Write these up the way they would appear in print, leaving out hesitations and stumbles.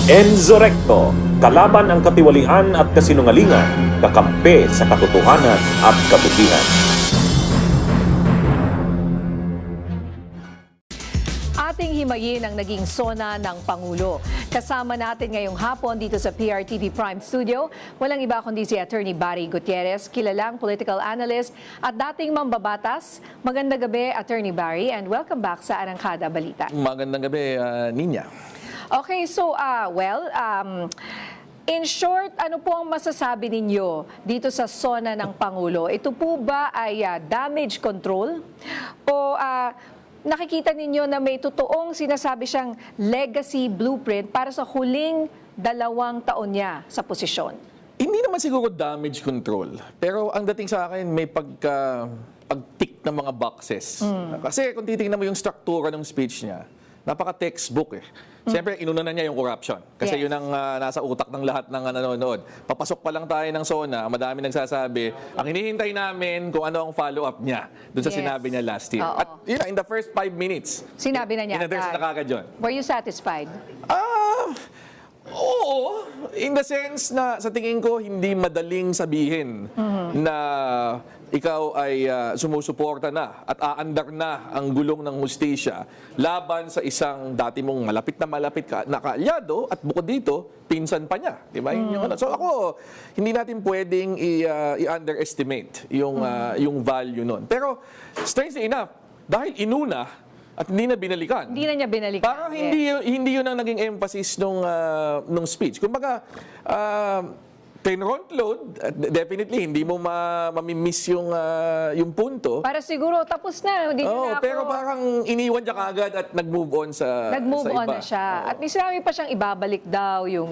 Enzo Recto, kalaban ang katiwalian at kasinungalingan, kakampi sa katotohanan at kabutihan. Ating himayin ang naging sona ng Pangulo. Kasama natin ngayong hapon dito sa PRTV Prime Studio, walang iba kundi si Attorney Barry Gutierrez, kilalang political analyst at dating mambabatas. Magandang gabi, Attorney Barry, and welcome back sa Arangkada Balita. Magandang gabi, Ninya. Okay, so, in short, ano po ang masasabi ninyo dito sa sona ng Pangulo? Ito po ba ay damage control? O nakikita ninyo na may totoong sinasabi siyang legacy blueprint para sa huling 2 taon niya sa posisyon? Hindi naman siguro damage control. Pero ang dating sa akin, may pag-tick ng mga boxes. Kasi kung titingnan mo yung struktura ng speech niya, napaka-textbook eh. Siyempre, inuna na niya yung corruption. Kasi yun ang nasa utak ng lahat ng nanonood. Papasok pa lang tayo ng SONA, madami nagsasabi, ang hinihintay namin kung ano ang follow-up niya dun sa sinabi niya last year. At yun, in the first 5 minutes, Sinabi na niya. in-address na kagad yun. Were you satisfied? Oo, in the sense na sa tingin ko hindi madaling sabihin na ikaw ay sumusuporta na at aandar na ang gulong ng hustisya laban sa isang dati mong malapit na kaalyado at bukod dito, pinsan pa niya. Diba? So ako, hindi natin pwedeng i-underestimate yung value nun. Pero strangely enough, dahil inuna, at hindi na binalikan. Hindi na niya binalikan. Parang hindi yun ang naging emphasis nung speech. Kumbaga, front load, definitely hindi mo mamimiss yung punto. Para siguro tapos na. Hindi na ako... Pero parang iniwan niya kaagad at nag-move on sa Nag-move on iba. na siya. At may sinabi pa siyang ibabalik daw yung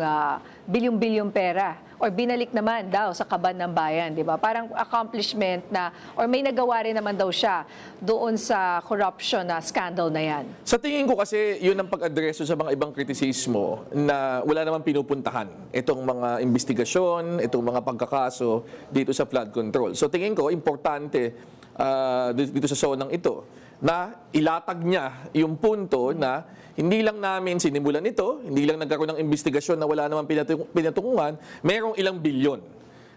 bilyong-bilyong pera or binalik naman daw sa kaban ng bayan, di ba? Parang accomplishment na or may nagawa rin naman daw siya doon sa corruption na scandal na yan. Sa tingin ko kasi yun ang pag-addreso sa mga ibang kritisismo na wala naman pinupuntahan itong mga investigasyon, itong mga pagkakaso dito sa flood control. So tingin ko importante dito sa zonang ito na ilatag niya yung punto na hindi lang namin sinimulan ito, hindi lang nagkaroon ng investigasyon na wala naman pinatunguhan, merong ilang bilyon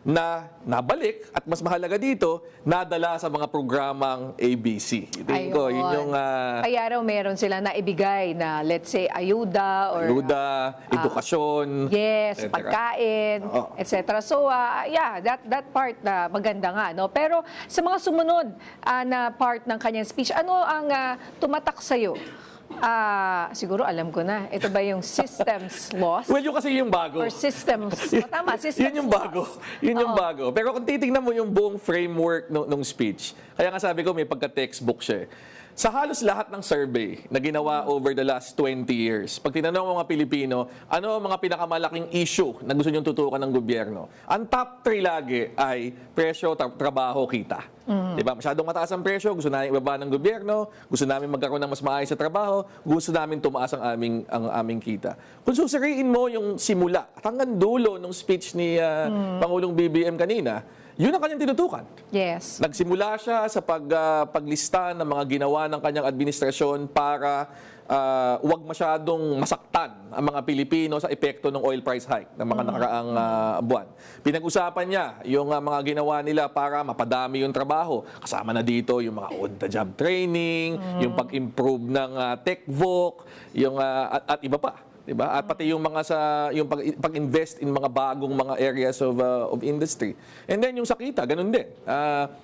na nabalik at mas mahalaga dito, nadala sa mga programang ABC. Tingin ko, yun yung... Kaya raw meron sila na ibigay na let's say ayuda or... edukasyon, yes, etc. pagkain, etc. So, that part na maganda nga. No? Pero sa mga sumunod na part ng kanyang speech, ano ang tumatak sa'yo? Siguro alam ko na. Ito ba yung systems loss? Well, yung kasi yung bago. Or systems. Tama, systems Yun yung bago. Yun yung bago. Pero kung titingnan mo yung buong framework ng speech, kaya nga sabi ko may pagka-textbook siya. Sa halos lahat ng survey na ginawa over the last 20 years, pag tinanong ang mga Pilipino, ano ang mga pinakamalaking issue na gusto niyong tutukan ng gobyerno? Ang top 3 lagi ay presyo, trabaho, kita. Diba? Masyadong mataas ang presyo, gusto namin ibaba ng gobyerno, gusto namin magkaroon ng mas maayos sa trabaho, gusto namin tumaas ang aming kita. Kung susuriin mo yung simula at hanggang dulo ng speech ni Pangulong BBM kanina, yun ang kanyang tinutukan. Yes. Nagsimula siya sa paglista ng mga ginawa ng kanyang administrasyon para huwag masyadong masaktan ang mga Pilipino sa epekto ng oil price hike ng mga nakaraang buwan. Pinag-usapan niya yung mga ginawa nila para mapadami yung trabaho. Kasama na dito yung mga on-the-job training, yung pag-improve ng TechVoc, at iba pa. Diba? At pati yung pag-invest in mga bagong mga areas of industry. And then yung sa kita, ganun din.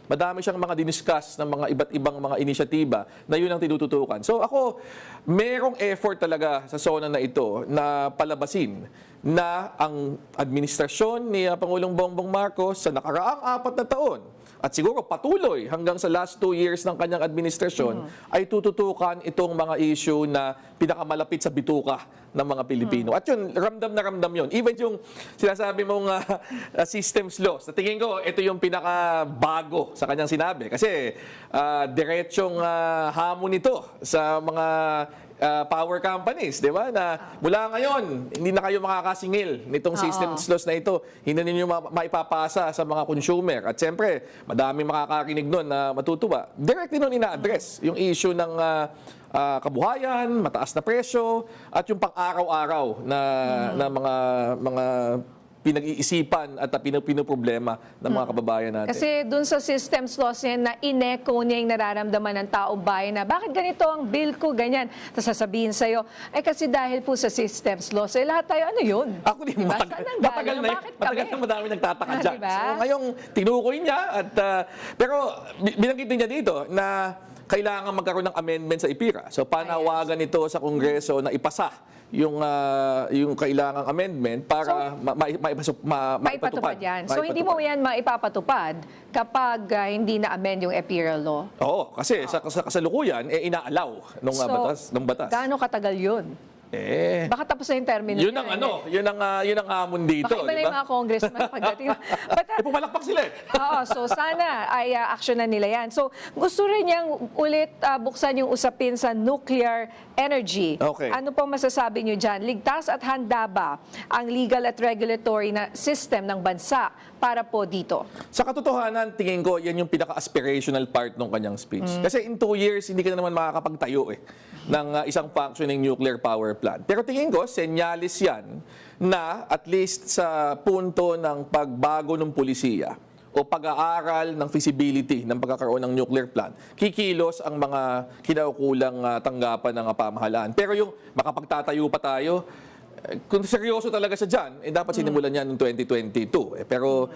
Madami siyang mga diniscuss ng mga iba't ibang mga inisyatiba na yun ang tinututukan. So ako, merong effort talaga sa zona na ito na palabasin na ang administrasyon ni Pangulong Bongbong Marcos sa nakaraang 4 na taon at siguro patuloy hanggang sa last 2 years ng kanyang administrasyon ay tututukan itong mga issue na pinakamalapit sa bituka ng mga Pilipino. At yun, ramdam na ramdam yun. Even yung sinasabi mong systems laws, sa tingin ko, ito yung pinakabago sa kanyang sinabi. Kasi diretsyong hamon ito sa mga power companies, di ba? Na mula ngayon, hindi na kayo makakasingil nitong systems loss na ito. Hindi na ninyo maipapasa sa mga consumer. At siyempre, madaming makakarinig nun na matutuwa. Directly nun ina-address yung issue ng kabuhayan, mataas na presyo, at yung pang-araw-araw na mga pinag-iisipan at pinoproblema ng mga kababayan natin. Kasi dun sa systems loss niya na in-echo niya yung nararamdaman ng taong bayan na bakit ganito ang bill ko, ganyan. Tapos sasabihin sa'yo, kasi dahil po sa systems loss, lahat tayo, ano yun? Ako din, Diba? matagal Saan ang na galing? yun. Bakit Matagal kami? na madami nagtataka dyan. Diba? So ngayong tinukoy niya, pero binanggit din niya dito na kailangan magkaroon ng amendment sa IPIRA. So panawagan ito sa Kongreso na ipasa yung kailangang amendment para Maipatupad yan. So hindi mo yan maipapatupad kapag hindi na-amend yung EPIRA law. Oo, kasi sa kasalukuyan, inaalaw nung batas. Gaano katagal yun? Baka tapos na yung termino. Yun ang yun ang hamon dito. Baka iba na yung mga congressman pagdating. But, pumalakpak sila eh. Oo, so sana ay aksyonan nila yan. So gusto rin niyang ulit buksan yung usapin sa nuclear energy. Okay. Ano pong masasabi niyo dyan? Ligtas at handa ba ang legal at regulatory na system ng bansa para po dito? Sa katotohanan, tingin ko, yan yung pinaka-aspirational part ng kanyang speech. Kasi in 2 years, hindi ka na naman makakapagtayo ng isang functioning nuclear power plant. Pero tingin ko, senyalis yan na at least sa punto ng pagbago ng pulisiya o pag-aaral ng feasibility ng pagkakaroon ng nuclear plant, kikilos ang mga kinaukulang tanggapan ng pamahalaan. Pero yung makapagtatayo pa tayo, kung seryoso talaga siya dyan, dapat sinimulan niya noong 2022. Pero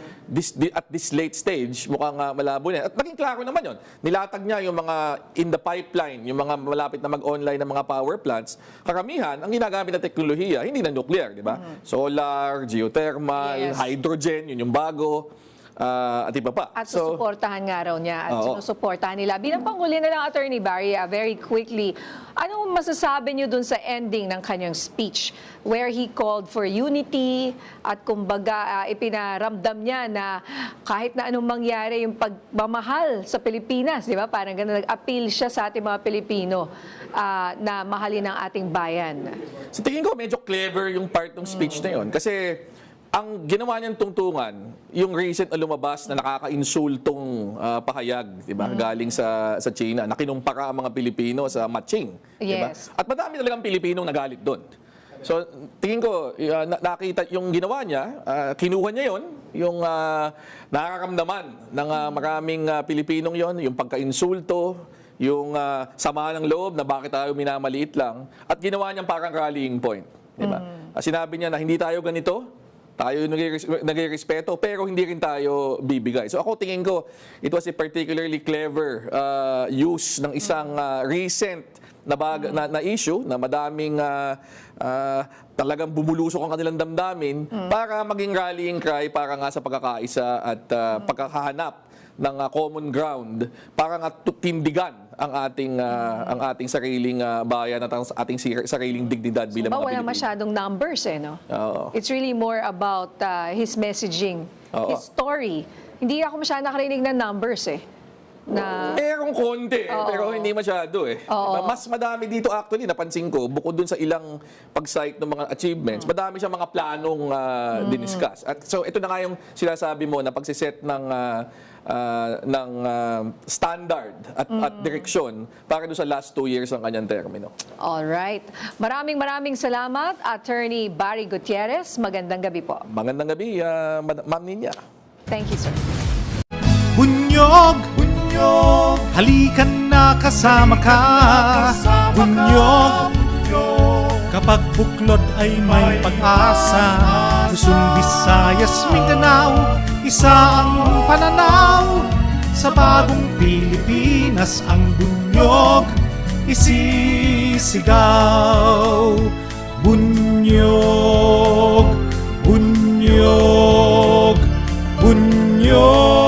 at this late stage, mukhang malabo niya. At naging klaro naman yun. Nilatag niya yung mga in the pipeline, yung mga malapit na mag-online na mga power plants. Karamihan, ang ginagamit na teknolohiya, hindi na nuclear, di ba? Solar, geothermal, Yes. hydrogen, yun yung bago. At iba pa. At susuportahan nga raw niya at Oo. sinusuportahan nila. Bilang panghuli na lang, Attorney Barry, very quickly, ano masasabi niyo dun sa ending ng kanyang speech where he called for unity at kumbaga ipinaramdam niya na kahit na anong mangyari yung pagmamahal sa Pilipinas, di ba? Parang ganun, nag-appeal siya sa ating mga Pilipino na mahalin ang ating bayan. Sa tingin ko, medyo clever yung part ng speech na yun. Kasi ang ginawa niyang tungtungan, yung recent na lumabas na nakaka-insultong pahayag, di ba? Galing sa China, na kinumpara ang mga Pilipino sa matching. Di ba? Yes. At madami talagang Pilipinong nagalit doon. So, tingin ko, nakita yung ginawa niya, kinuha niya yon, yung nararamdaman ng maraming Pilipinong yon, yung pagka-insulto, yung sama ng loob na bakit tayo minamaliit lang, at ginawa niyang parang rallying point. Di ba? Sinabi niya na hindi tayo ganito, tayo nagre-respeto, pero hindi rin tayo bibigay. So ako tingin ko, it was a particularly clever use ng isang recent na issue na madaming talagang bumulusok ang kanilang damdamin para maging rallying cry para nga sa pagkakaisa at pagkakahanap ng common ground para nga tindigan ang ating sariling bayan at ang ating sariling dignidad bilang mga Wala Pilipino. masyadong numbers no? Oo. It's really more about his messaging, Oo. his story. Hindi ako masyadong nakarinig ng numbers Merong konti, pero hindi masyado Mas madami dito actually, napansin ko, bukod dun sa ilang pag-cite ng mga achievements, madami siyang mga planong diniscuss. At so ito na nga yung sinasabi mo na pagsiset ng standard at direksyon para doon sa last 2 years ng kanyang termino. Alright. Maraming salamat, Attorney Barry Gutierrez. Magandang gabi po. Magandang gabi, Ma'am Ninya. Thank you, sir. Bunyog, bunyog, halikan na kasama ka. Bunyog, kapag buklod ay may pag-asa. Luzon, Visayas, Mindanao, isa ang pananaw. Sa bagong Pilipinas ang bunyog isisigaw. Bunyog, bunyog, bunyog.